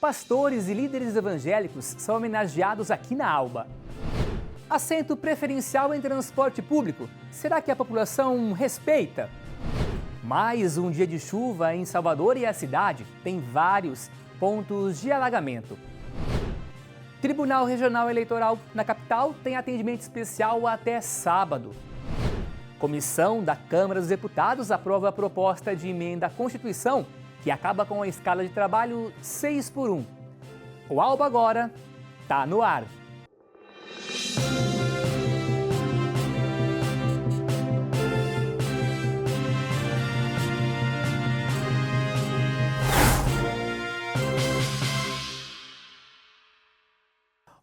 Pastores e líderes evangélicos são homenageados aqui na Alba. Assento preferencial em transporte público. Será que a população respeita? Mais um dia de chuva em Salvador e a cidade tem vários pontos de alagamento. Tribunal Regional Eleitoral na capital tem atendimento especial até sábado. Comissão da Câmara dos Deputados aprova a proposta de emenda à Constituição que acaba com a escala de trabalho 6x1. O Alba Agora tá no ar.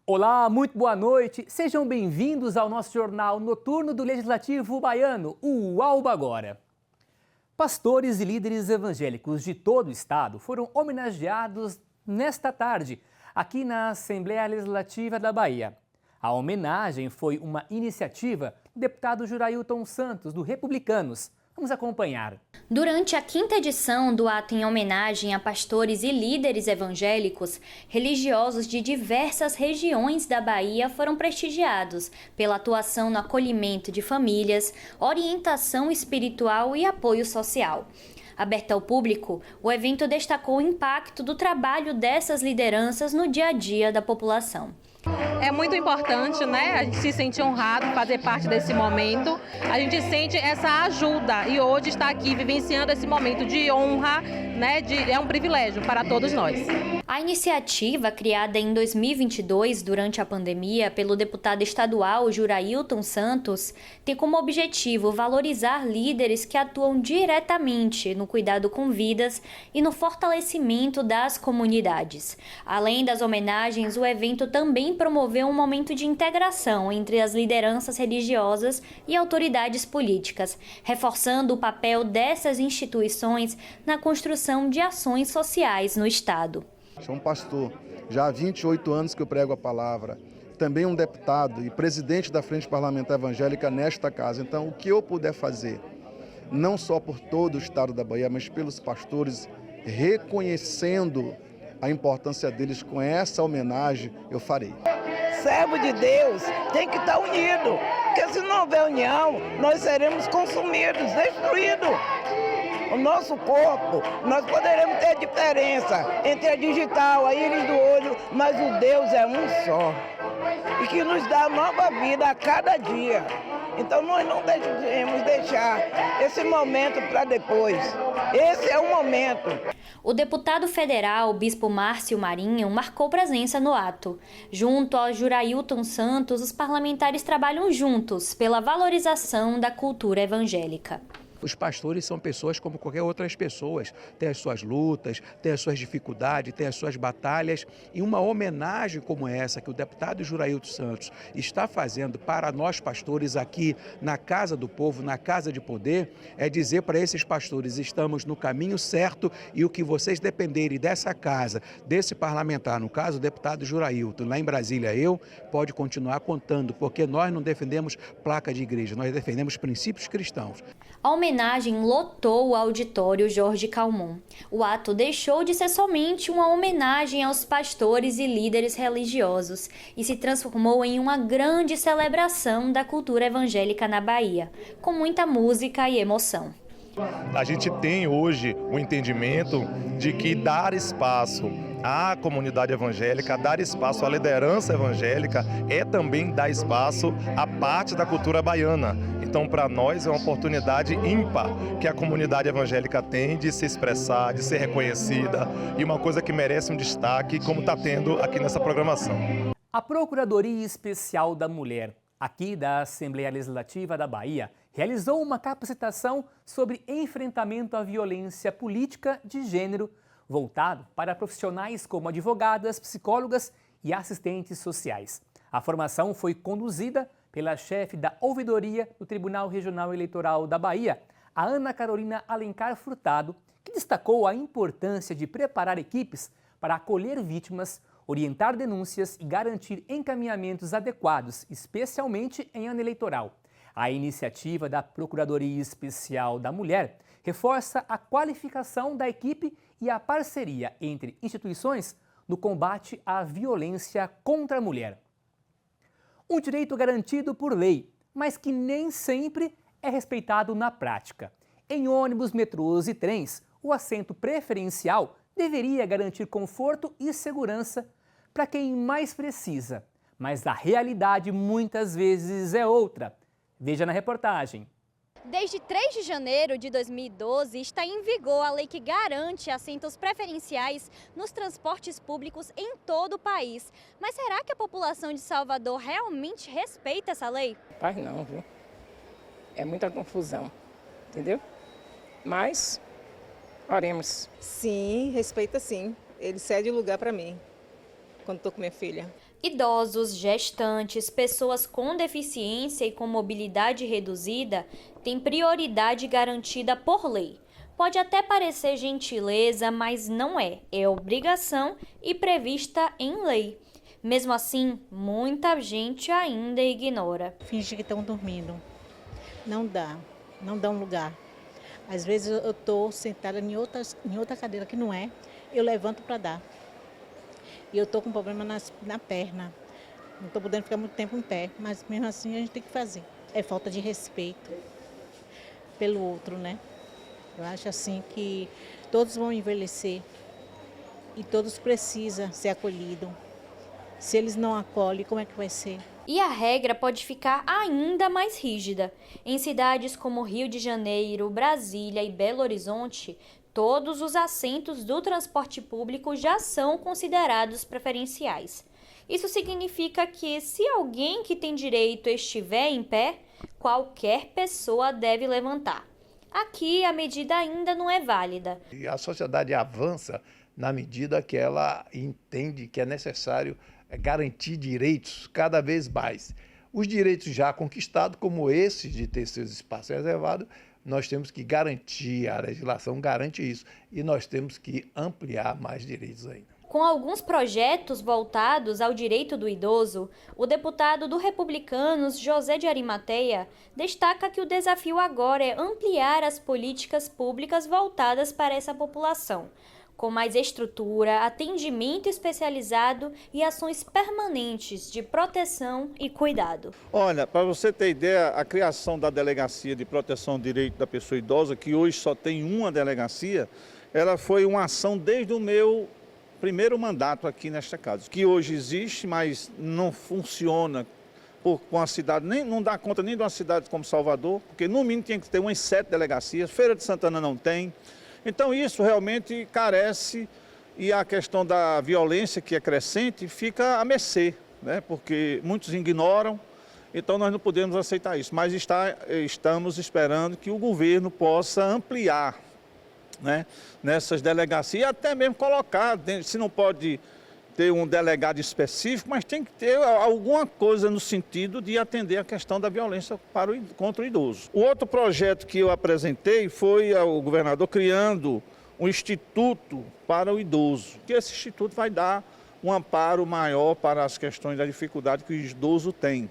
Olá, muito boa noite. Sejam bem-vindos ao nosso jornal noturno do Legislativo Baiano, o Alba Agora. Pastores e líderes evangélicos de todo o estado foram homenageados nesta tarde, aqui na Assembleia Legislativa da Bahia. A homenagem foi uma iniciativa do deputado Jurailton Santos, do Republicanos. Vamos acompanhar. Durante a 5ª edição do ato em homenagem a pastores e líderes evangélicos, religiosos de diversas regiões da Bahia foram prestigiados pela atuação no acolhimento de famílias, orientação espiritual e apoio social. Aberto ao público, o evento destacou o impacto do trabalho dessas lideranças no dia a dia da população. É muito importante, né? A gente se sente honrado fazer parte desse momento. A gente sente essa ajuda e hoje estar aqui vivenciando esse momento de honra, né? É um privilégio para todos nós. A iniciativa, criada em 2022 durante a pandemia pelo deputado estadual Jurailton Santos, tem como objetivo valorizar líderes que atuam diretamente no cuidado com vidas e no fortalecimento das comunidades. Além das homenagens, o evento também promoveu um momento de integração entre as lideranças religiosas e autoridades políticas, reforçando o papel dessas instituições na construção de ações sociais no Estado. Sou um pastor, já há 28 anos que eu prego a palavra, também um deputado e presidente da Frente Parlamentar Evangélica nesta casa. Então, o que eu puder fazer, não só por todo o estado da Bahia, mas pelos pastores, reconhecendo a importância deles com essa homenagem, eu farei. Servo de Deus tem que estar unido, porque se não houver união, nós seremos consumidos, destruídos. O nosso corpo, nós poderemos ter diferença entre a digital, a íris do olho, mas o Deus é um só. E que nos dá nova vida a cada dia. Então nós não devemos deixar esse momento para depois. Esse é o momento. O deputado federal, bispo Márcio Marinho, marcou presença no ato. Junto ao Jurailton Santos, os parlamentares trabalham juntos pela valorização da cultura evangélica. Os pastores são pessoas como qualquer outras pessoas, têm as suas lutas, têm as suas dificuldades, têm as suas batalhas, e uma homenagem como essa que o deputado Jurailton Santos está fazendo para nós pastores aqui na Casa do Povo, na Casa de Poder, é dizer para esses pastores, estamos no caminho certo e o que vocês dependerem dessa casa, desse parlamentar, no caso o deputado Jurailton, lá em Brasília pode continuar contando, porque nós não defendemos placa de igreja, nós defendemos princípios cristãos. A homenagem lotou o auditório Jorge Calmon. O ato deixou de ser somente uma homenagem aos pastores e líderes religiosos e se transformou em uma grande celebração da cultura evangélica na Bahia, com muita música e emoção. A gente tem hoje o entendimento de que dar espaço à comunidade evangélica, dar espaço à liderança evangélica é também dar espaço à parte da cultura baiana. Então, para nós é uma oportunidade ímpar que a comunidade evangélica tem de se expressar, de ser reconhecida e uma coisa que merece um destaque, como está tendo aqui nessa programação. A Procuradoria Especial da Mulher, aqui da Assembleia Legislativa da Bahia, realizou uma capacitação sobre enfrentamento à violência política de gênero, voltado para profissionais como advogadas, psicólogas e assistentes sociais. A formação foi conduzida pela chefe da Ouvidoria do Tribunal Regional Eleitoral da Bahia, a Ana Carolina Alencar Furtado, que destacou a importância de preparar equipes para acolher vítimas, orientar denúncias e garantir encaminhamentos adequados, especialmente em ano eleitoral. A iniciativa da Procuradoria Especial da Mulher reforça a qualificação da equipe e a parceria entre instituições no combate à violência contra a mulher. Um direito garantido por lei, mas que nem sempre é respeitado na prática. Em ônibus, metrôs e trens, o assento preferencial deveria garantir conforto e segurança para quem mais precisa. Mas a realidade muitas vezes é outra. Veja na reportagem. Desde 3 de janeiro de 2012, está em vigor a lei que garante assentos preferenciais nos transportes públicos em todo o país. Mas será que a população de Salvador realmente respeita essa lei? Rapaz, não, viu? É muita confusão, entendeu? Mas, oremos. Sim, respeita sim. Ele cede o lugar para mim, quando estou com minha filha. Idosos, gestantes, pessoas com deficiência e com mobilidade reduzida têm prioridade garantida por lei. Pode até parecer gentileza, mas não é. É obrigação e prevista em lei. Mesmo assim, muita gente ainda ignora. Finge que estão dormindo. Não dá um lugar. Às vezes eu estou sentada em outra cadeira que não é, eu levanto para dar. E eu estou com problema na perna. Não estou podendo ficar muito tempo em pé, mas mesmo assim a gente tem que fazer. É falta de respeito pelo outro, né? Eu acho assim que todos vão envelhecer e todos precisam ser acolhidos. Se eles não acolhem, como é que vai ser? E a regra pode ficar ainda mais rígida. Em cidades como Rio de Janeiro, Brasília e Belo Horizonte, todos os assentos do transporte público já são considerados preferenciais. Isso significa que, se alguém que tem direito estiver em pé, qualquer pessoa deve levantar. Aqui, a medida ainda não é válida. E a sociedade avança na medida que ela entende que é necessário garantir direitos cada vez mais. Os direitos já conquistados, como esse de ter seus espaços reservados, nós temos que garantir, a legislação garante isso, e nós temos que ampliar mais direitos ainda. Com alguns projetos voltados ao direito do idoso, o deputado do Republicanos, José de Arimateia, destaca que o desafio agora é ampliar as políticas públicas voltadas para essa população, com mais estrutura, atendimento especializado e ações permanentes de proteção e cuidado. Olha, para você ter ideia, a criação da Delegacia de Proteção ao Direito da Pessoa Idosa, que hoje só tem uma delegacia, ela foi uma ação desde o meu primeiro mandato aqui nesta casa, que hoje existe, mas não funciona com a cidade, não dá conta nem de uma cidade como Salvador, porque no mínimo tinha que ter umas 7 delegacias, Feira de Santana não tem. Então isso realmente carece, e a questão da violência, que é crescente, fica à mercê, né? Porque muitos ignoram, então nós não podemos aceitar isso. Mas estamos esperando que o governo possa ampliar, né, nessas delegacias, e até mesmo colocar, se não pode ter um delegado específico, mas tem que ter alguma coisa no sentido de atender a questão da violência contra o idoso. O outro projeto que eu apresentei foi o governador criando um instituto para o idoso, que esse instituto vai dar um amparo maior para as questões da dificuldade que o idoso tem.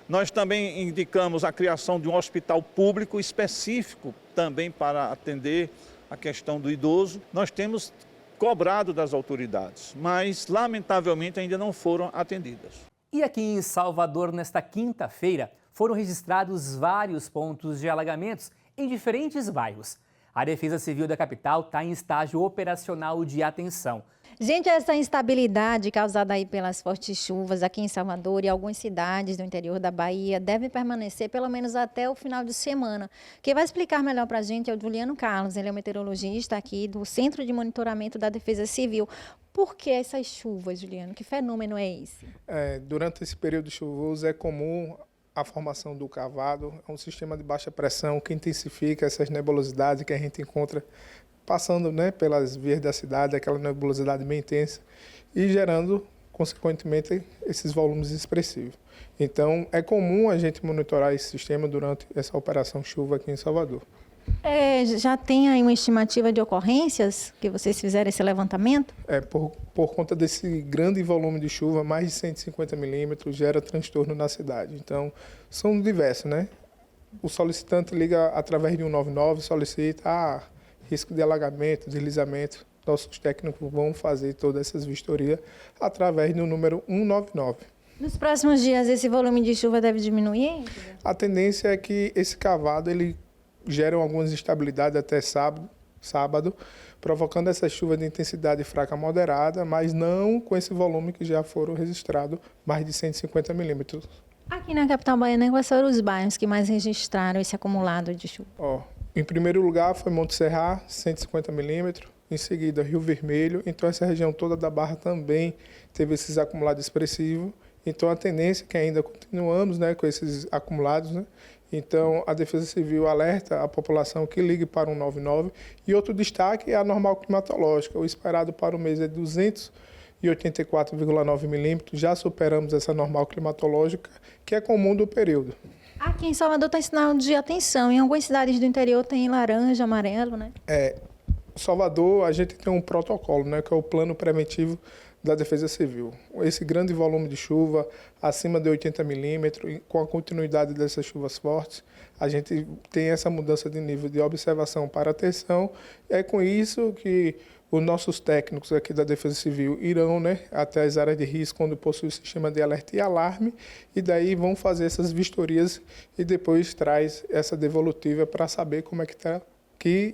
Nós também indicamos a criação de um hospital público específico também para atender a questão do idoso. Nós temos cobrado das autoridades, mas lamentavelmente ainda não foram atendidas. E aqui em Salvador, nesta quinta-feira, foram registrados vários pontos de alagamentos em diferentes bairros. A Defesa Civil da capital está em estágio operacional de atenção. Gente, essa instabilidade causada aí pelas fortes chuvas aqui em Salvador e algumas cidades do interior da Bahia deve permanecer pelo menos até o final de semana. Quem vai explicar melhor para a gente é o Juliano Carlos, ele é um meteorologista aqui do Centro de Monitoramento da Defesa Civil. Por que essas chuvas, Juliano? Que fenômeno é esse? Durante esse período chuvoso é comum a formação do cavado, é um sistema de baixa pressão que intensifica essas nebulosidades que a gente encontra passando, né, pelas vias da cidade, aquela nebulosidade bem intensa, e gerando, consequentemente, esses volumes expressivos. Então, é comum a gente monitorar esse sistema durante essa operação chuva aqui em Salvador. Já tem aí uma estimativa de ocorrências que vocês fizeram esse levantamento? Por conta desse grande volume de chuva, mais de 150 milímetros, gera transtorno na cidade. Então, são diversos, né? O solicitante liga através de 199, solicita risco de alagamento, deslizamento. nossos técnicos vão fazer todas essas vistorias através do número 199. Nos próximos dias, esse volume de chuva deve diminuir? A tendência é que esse cavado ele gere algumas instabilidades até sábado, provocando essa chuva de intensidade fraca a moderada, mas não com esse volume que já foram registrados, mais de 150 milímetros. Aqui na capital baiana, quais foram os bairros que mais registraram esse acumulado de chuva? Em primeiro lugar foi Monte Serra, 150 milímetros. Em seguida, Rio Vermelho. Então, essa região toda da Barra também teve esses acumulados expressivos. Então, a tendência é que ainda continuamos, né, com esses acumulados, né? Então, a Defesa Civil alerta a população que ligue para o 199. E outro destaque é a normal climatológica. O esperado para o mês é 284,9 milímetros. Já superamos essa normal climatológica, que é comum do período. Aqui em Salvador tem sinal de atenção. Em algumas cidades do interior tem laranja, amarelo, né? Salvador, a gente tem um protocolo, né, que é o plano preventivo da Defesa Civil. Esse grande volume de chuva, acima de 80 milímetros, com a continuidade dessas chuvas fortes, a gente tem essa mudança de nível de observação para atenção. É com isso que os nossos técnicos aqui da Defesa Civil irão, né, até as áreas de risco, onde possui o sistema de alerta e alarme, e daí vão fazer essas vistorias e depois traz essa devolutiva para saber como é que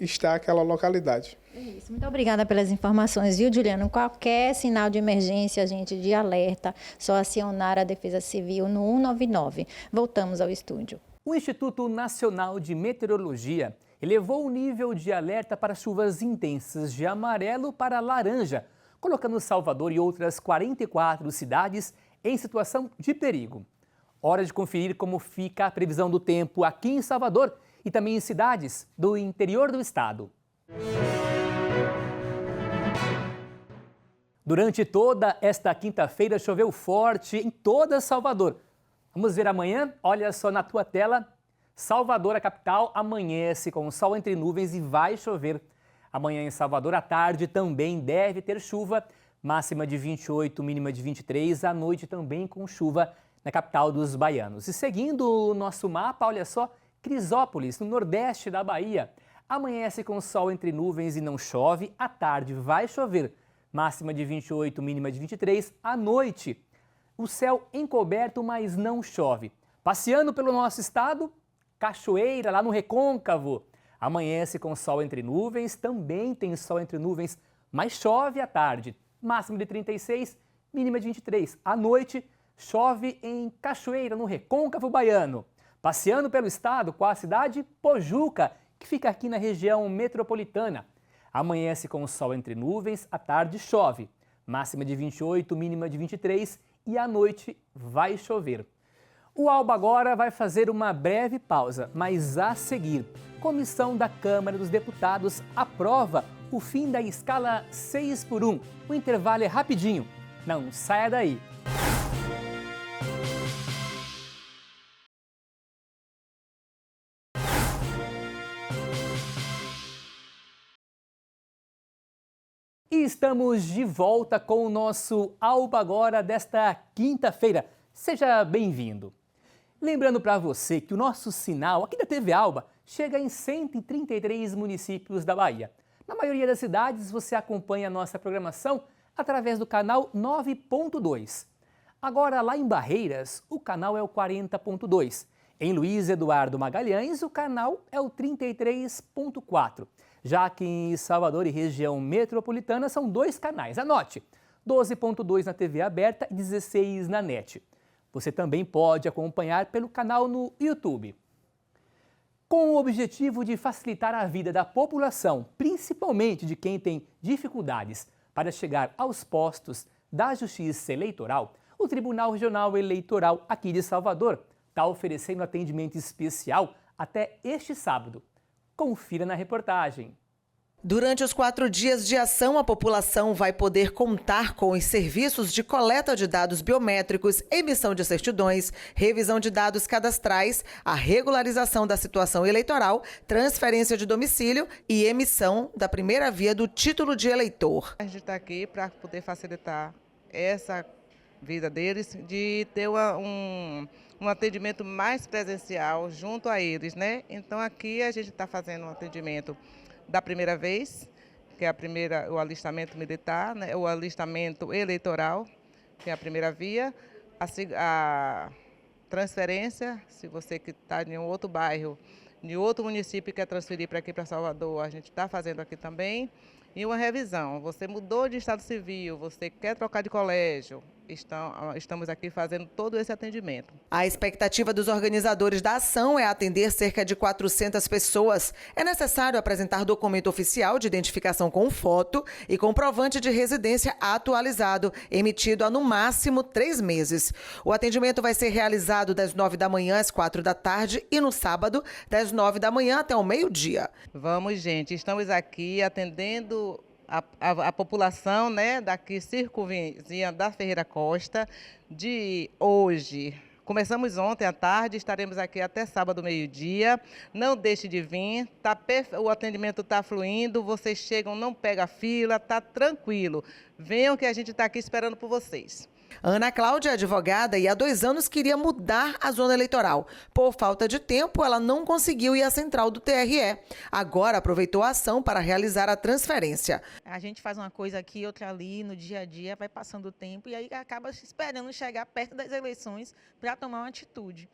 está aquela localidade. Isso, muito obrigada pelas informações, viu, Juliano? Qualquer sinal de emergência, gente, de alerta, só acionar a Defesa Civil no 199. Voltamos ao estúdio. O Instituto Nacional de Meteorologia elevou o nível de alerta para chuvas intensas de amarelo para laranja, colocando Salvador e outras 44 cidades em situação de perigo. Hora de conferir como fica a previsão do tempo aqui em Salvador e também em cidades do interior do estado. Durante toda esta quinta-feira choveu forte em toda Salvador. Vamos ver amanhã? Olha só na tua tela. Salvador, a capital, amanhece com sol entre nuvens e vai chover. Amanhã em Salvador, à tarde, também deve ter chuva. Máxima de 28, mínima de 23. À noite também com chuva na capital dos baianos. E seguindo o nosso mapa, olha só, Crisópolis, no nordeste da Bahia. Amanhece com sol entre nuvens e não chove. À tarde vai chover. Máxima de 28, mínima de 23. À noite, o céu encoberto, mas não chove. Passeando pelo nosso estado, Cachoeira, lá no Recôncavo. Amanhece com sol entre nuvens, também tem sol entre nuvens, mas chove à tarde. Máxima de 36, mínima de 23. À noite, chove em Cachoeira, no Recôncavo Baiano. Passeando pelo estado com a cidade Pojuca, que fica aqui na região metropolitana. Amanhece com sol entre nuvens, à tarde chove. Máxima de 28, mínima de 23 e à noite vai chover. O Alba agora vai fazer uma breve pausa, mas a seguir, comissão da Câmara dos Deputados aprova o fim da escala 6x1. O intervalo é rapidinho. Não saia daí. E estamos de volta com o nosso Alba Agora desta quinta-feira. Seja bem-vindo. Lembrando para você que o nosso sinal aqui da TV Alba chega em 133 municípios da Bahia. Na maioria das cidades você acompanha a nossa programação através do canal 9.2. Agora lá em Barreiras o canal é o 40.2. Em Luiz Eduardo Magalhães o canal é o 33.4. Já que em Salvador e região metropolitana são 2 canais. Anote, 12.2 na TV aberta e 16 na NET. Você também pode acompanhar pelo canal no YouTube. Com o objetivo de facilitar a vida da população, principalmente de quem tem dificuldades para chegar aos postos da Justiça Eleitoral, o Tribunal Regional Eleitoral aqui de Salvador está oferecendo atendimento especial até este sábado. Confira na reportagem. Durante os 4 dias de ação, a população vai poder contar com os serviços de coleta de dados biométricos, emissão de certidões, revisão de dados cadastrais, a regularização da situação eleitoral, transferência de domicílio e emissão da primeira via do título de eleitor. A gente está aqui para poder facilitar essa vida deles, de ter um atendimento mais presencial junto a eles, né? Então aqui a gente está fazendo um atendimento da primeira vez, que é o alistamento militar, né, o alistamento eleitoral, que é a primeira via, a transferência, se você que está em outro bairro, em outro município e quer transferir para aqui, para Salvador, a gente está fazendo aqui também. E uma revisão, você mudou de estado civil, você quer trocar de colégio, estamos aqui fazendo todo esse atendimento. A expectativa dos organizadores da ação é atender cerca de 400 pessoas. É necessário apresentar documento oficial de identificação com foto e comprovante de residência atualizado, emitido há no máximo 3 meses. O atendimento vai ser realizado das 9 da manhã às 4 da tarde e no sábado, das 9 da manhã até o meio-dia. Vamos, gente, estamos aqui atendendo a população, né, daqui circunvizinha da Ferreira Costa, de hoje. Começamos ontem à tarde, estaremos aqui até sábado, meio-dia. Não deixe de vir, o atendimento está fluindo, vocês chegam, não pega fila, está tranquilo. Venham que a gente está aqui esperando por vocês. Ana Cláudia é advogada e há 2 anos queria mudar a zona eleitoral. Por falta de tempo, ela não conseguiu ir à central do TRE. Agora aproveitou a ação para realizar a transferência. A gente faz uma coisa aqui, outra ali, no dia a dia, vai passando o tempo e aí acaba esperando chegar perto das eleições para tomar uma atitude.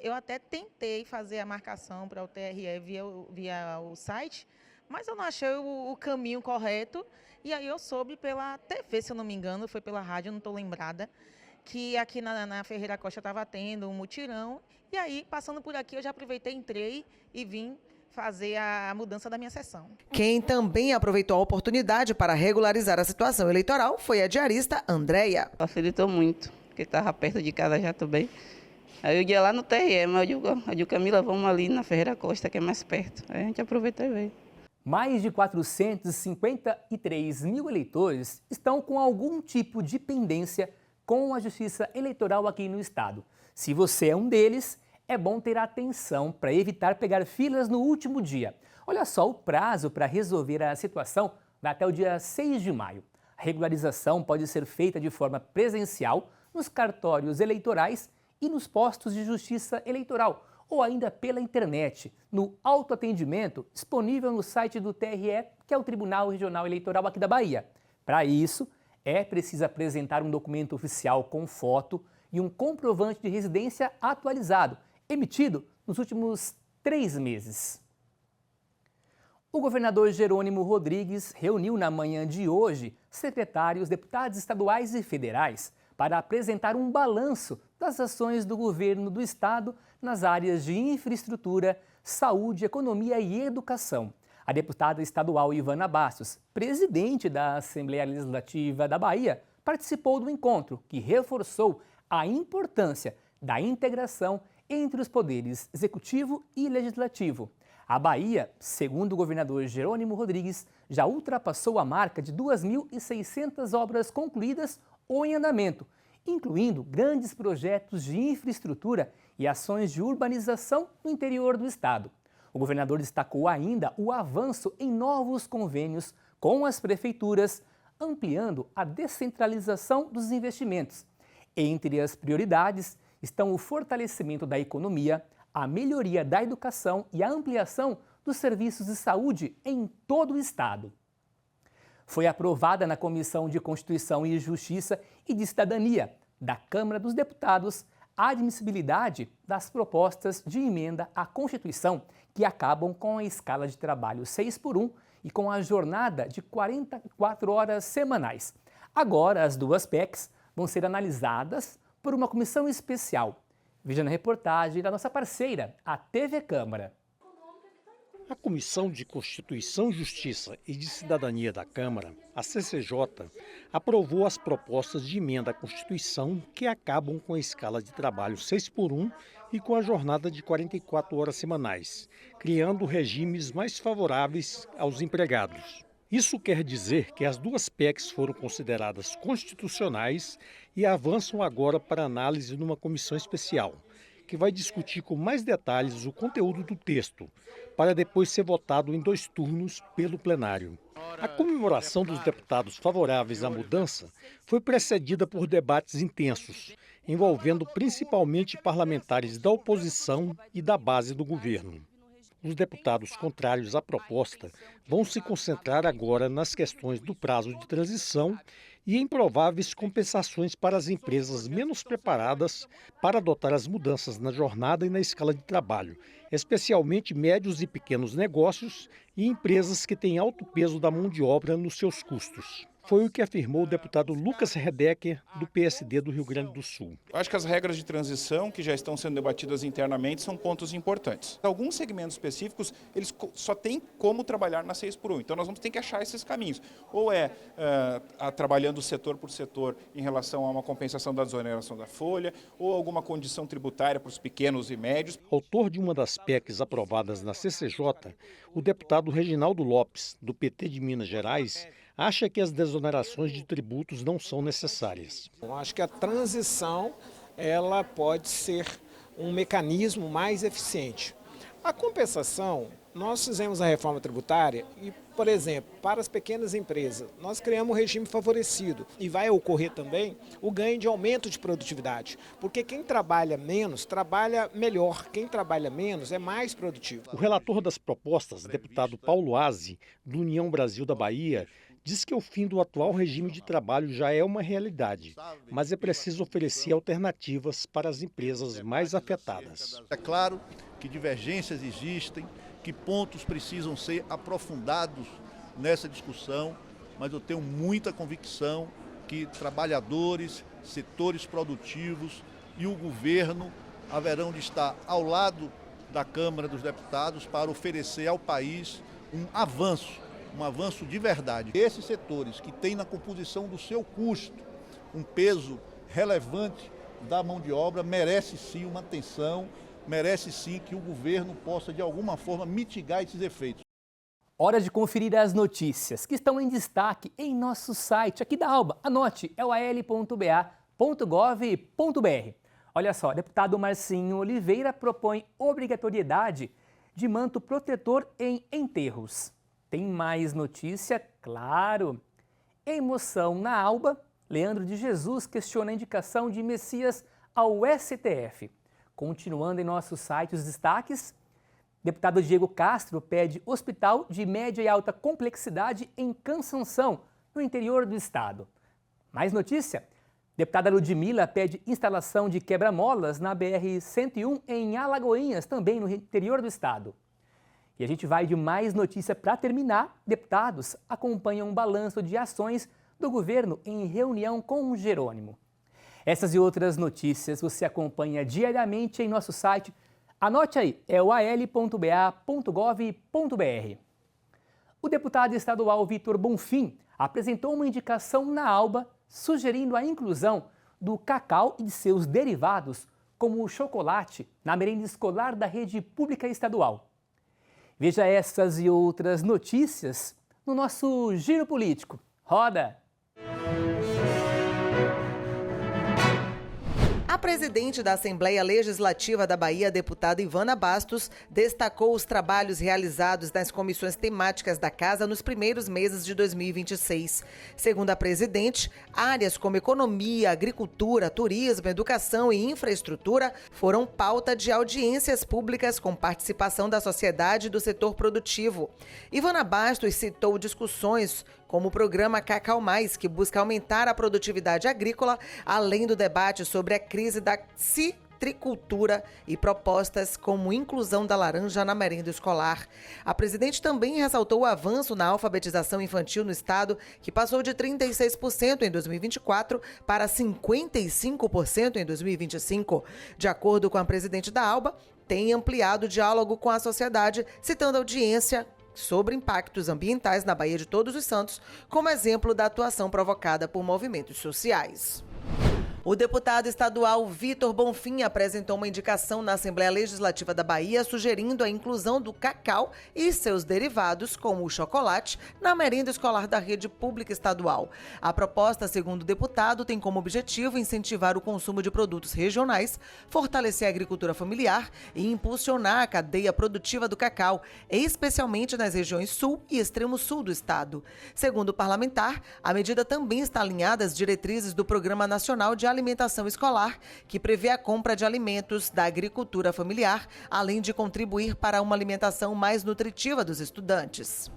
Eu até tentei fazer a marcação para o TRE via o site, mas eu não achei o caminho correto. E aí eu soube pela TV, se eu não me engano, foi pela rádio, não estou lembrada, que aqui na Ferreira Costa estava tendo um mutirão. E aí, passando por aqui, eu já aproveitei, entrei e vim fazer a mudança da minha sessão. Quem também aproveitou a oportunidade para regularizar a situação eleitoral foi a diarista Andréia. Facilitou muito, porque estava perto de casa já também. Aí eu ia lá no TRE, mas eu digo, Camila, vamos ali na Ferreira Costa, que é mais perto. Aí a gente aproveitou e veio. Mais de 453 mil eleitores estão com algum tipo de pendência com a Justiça Eleitoral aqui no estado. Se você é um deles, é bom ter atenção para evitar pegar filas no último dia. Olha só, o prazo para resolver a situação vai até o dia 6 de maio. A regularização pode ser feita de forma presencial nos cartórios eleitorais e nos postos de Justiça Eleitoral, ou ainda pela internet, no autoatendimento disponível no site do TRE, que é o Tribunal Regional Eleitoral aqui da Bahia. Para isso, é preciso apresentar um documento oficial com foto e um comprovante de residência atualizado, emitido nos últimos 3 meses. O governador Jerônimo Rodrigues reuniu na manhã de hoje secretários, deputados estaduais e federais para apresentar um balanço das ações do governo do estado nas áreas de infraestrutura, saúde, economia e educação. A deputada estadual Ivana Bastos, presidente da Assembleia Legislativa da Bahia, participou do encontro, que reforçou a importância da integração entre os poderes executivo e legislativo. A Bahia, segundo o governador Jerônimo Rodrigues, já ultrapassou a marca de 2.600 obras concluídas ou em andamento, incluindo grandes projetos de infraestrutura e ações de urbanização no interior do estado. O governador destacou ainda o avanço em novos convênios com as prefeituras, ampliando a descentralização dos investimentos. Entre as prioridades estão o fortalecimento da economia, a melhoria da educação e a ampliação dos serviços de saúde em todo o estado. Foi aprovada na Comissão de Constituição e Justiça e de Cidadania da Câmara dos Deputados a admissibilidade das propostas de emenda à Constituição que acabam com a escala de trabalho 6x1 e com a jornada de 44 horas semanais. Agora, as 2 PECs vão ser analisadas por uma comissão especial. Veja na reportagem da nossa parceira, a TV Câmara. A Comissão de Constituição, Justiça e de Cidadania da Câmara, a CCJ, aprovou as propostas de emenda à Constituição que acabam com a escala de trabalho 6x1 e com a jornada de 44 horas semanais, criando regimes mais favoráveis aos empregados. Isso quer dizer que as 2 PECs foram consideradas constitucionais e avançam agora para análise numa comissão especial, que vai discutir com mais detalhes o conteúdo do texto, para depois ser votado em 2 turnos pelo plenário. A comemoração dos deputados favoráveis à mudança foi precedida por debates intensos, envolvendo principalmente parlamentares da oposição e da base do governo. Os deputados contrários à proposta vão se concentrar agora nas questões do prazo de transição e em prováveis compensações para as empresas menos preparadas para adotar as mudanças na jornada e na escala de trabalho, especialmente médios e pequenos negócios e empresas que têm alto peso da mão de obra nos seus custos. Foi o que afirmou o deputado Lucas Redecker, do PSD do Rio Grande do Sul. Acho que as regras de transição que já estão sendo debatidas internamente são pontos importantes. Alguns segmentos específicos, eles só têm como trabalhar na 6x1. Então nós vamos ter que achar esses caminhos. Ou trabalhando setor por setor em relação a uma compensação da desoneração da folha, ou alguma condição tributária para os pequenos e médios. Autor de uma das PECs aprovadas na CCJ, o deputado Reginaldo Lopes, do PT de Minas Gerais, acha que as desonerações de tributos não são necessárias. Acho que a transição ela pode ser um mecanismo mais eficiente. A compensação, nós fizemos a reforma tributária e, por exemplo, para as pequenas empresas, nós criamos um regime favorecido e vai ocorrer também o ganho de aumento de produtividade, porque quem trabalha menos, trabalha melhor, quem trabalha menos é mais produtivo. O relator das propostas, deputado Paulo Aze, do União Brasil da Bahia, diz que o fim do atual regime de trabalho já é uma realidade, mas é preciso oferecer alternativas para as empresas mais afetadas. É claro que divergências existem, que pontos precisam ser aprofundados nessa discussão, mas eu tenho muita convicção que trabalhadores, setores produtivos e o governo haverão de estar ao lado da Câmara dos Deputados para oferecer ao país um avanço de verdade. Esses setores que têm na composição do seu custo um peso relevante da mão de obra merece sim uma atenção, merece sim que o governo possa de alguma forma mitigar esses efeitos. Hora de conferir as notícias que estão em destaque em nosso site aqui da Alba. Anote, é o al.ba.gov.br. Olha só, deputado Marcinho Oliveira propõe obrigatoriedade de manto protetor em enterros. Tem mais notícia? Claro! Emoção na Alba, Leandro de Jesus questiona a indicação de Messias ao STF. Continuando em nosso site os destaques, deputado Diego Castro pede hospital de média e alta complexidade em Cansanção, no interior do estado. Mais notícia? Deputada Ludmila pede instalação de quebra-molas na BR-101 em Alagoinhas, também no interior do estado. E a gente vai de mais notícia para terminar. Deputados acompanham um balanço de ações do governo em reunião com o Jerônimo. Essas e outras notícias você acompanha diariamente em nosso site. Anote aí, é o al.ba.gov.br. O deputado estadual Vitor Bonfim apresentou uma indicação na Alba sugerindo a inclusão do cacau e de seus derivados, como o chocolate, na merenda escolar da rede pública estadual. Veja essas e outras notícias no nosso Giro Político. Roda! A presidente da Assembleia Legislativa da Bahia, deputada Ivana Bastos, destacou os trabalhos realizados nas comissões temáticas da Casa nos primeiros meses de 2026. Segundo a presidente, áreas como economia, agricultura, turismo, educação e infraestrutura foram pauta de audiências públicas com participação da sociedade e do setor produtivo. Ivana Bastos citou discussões como o programa Cacau Mais, que busca aumentar a produtividade agrícola, além do debate sobre a crise da citricultura e propostas como inclusão da laranja na merenda escolar. A presidente também ressaltou o avanço na alfabetização infantil no estado, que passou de 36% em 2024 para 55% em 2025. De acordo com a presidente da ALBA, tem ampliado o diálogo com a sociedade, citando a audiência sobre impactos ambientais na Baía de Todos os Santos, como exemplo da atuação provocada por movimentos sociais. O deputado estadual Vitor Bonfim apresentou uma indicação na Assembleia Legislativa da Bahia sugerindo a inclusão do cacau e seus derivados, como o chocolate, na merenda escolar da rede pública estadual. A proposta, segundo o deputado, tem como objetivo incentivar o consumo de produtos regionais, fortalecer a agricultura familiar e impulsionar a cadeia produtiva do cacau, especialmente nas regiões sul e extremo sul do estado. Segundo o parlamentar, a medida também está alinhada às diretrizes do Programa Nacional de alimentação escolar, que prevê a compra de alimentos da agricultura familiar, além de contribuir para uma alimentação mais nutritiva dos estudantes.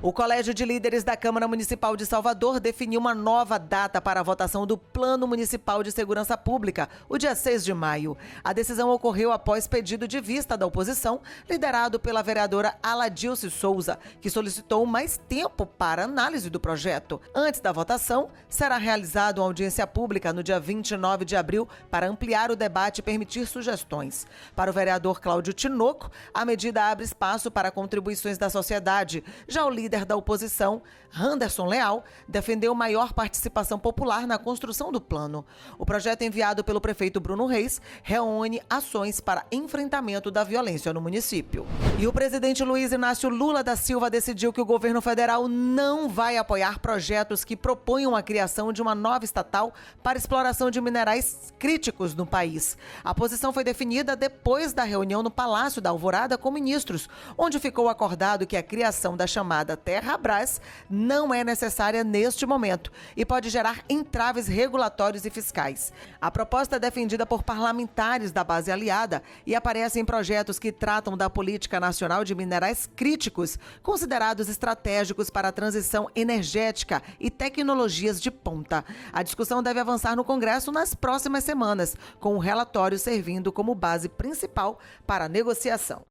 O Colégio de Líderes da Câmara Municipal de Salvador definiu uma nova data para a votação do Plano Municipal de Segurança Pública, o dia 6 de maio. A decisão ocorreu após pedido de vista da oposição, liderado pela vereadora Aladilce Souza, que solicitou mais tempo para análise do projeto. Antes da votação, será realizada uma audiência pública no dia 29 de abril para ampliar o debate e permitir sugestões. Para o vereador Cláudio Tinoco, a medida abre espaço para contribuições da sociedade. Já o líder da oposição, Anderson Leal, defendeu maior participação popular na construção do plano. O projeto enviado pelo prefeito Bruno Reis reúne ações para enfrentamento da violência no município. E o presidente Luiz Inácio Lula da Silva decidiu que o governo federal não vai apoiar projetos que proponham a criação de uma nova estatal para exploração de minerais críticos no país. A posição foi definida depois da reunião no Palácio da Alvorada com ministros, onde ficou acordado que a criação da chamada Terrabras não é necessária neste momento e pode gerar entraves regulatórios e fiscais. A proposta é defendida por parlamentares da base aliada e aparece em projetos que tratam da política nacional de minerais críticos, considerados estratégicos para a transição energética e tecnologias de ponta. A discussão deve avançar no Congresso nas próximas semanas, com o relatório servindo como base principal para a negociação.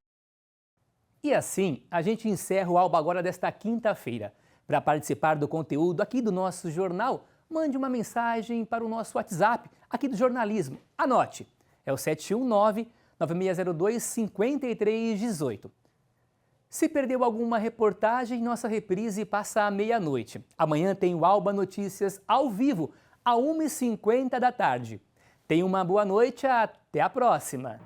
E assim, a gente encerra o Alba Agora desta quinta-feira. Para participar do conteúdo aqui do nosso jornal, mande uma mensagem para o nosso WhatsApp aqui do jornalismo. Anote, é o 719-9602-5318. Se perdeu alguma reportagem, nossa reprise passa à meia-noite. Amanhã tem o Alba Notícias ao vivo, às 1h50 da tarde. Tenha uma boa noite, até a próxima!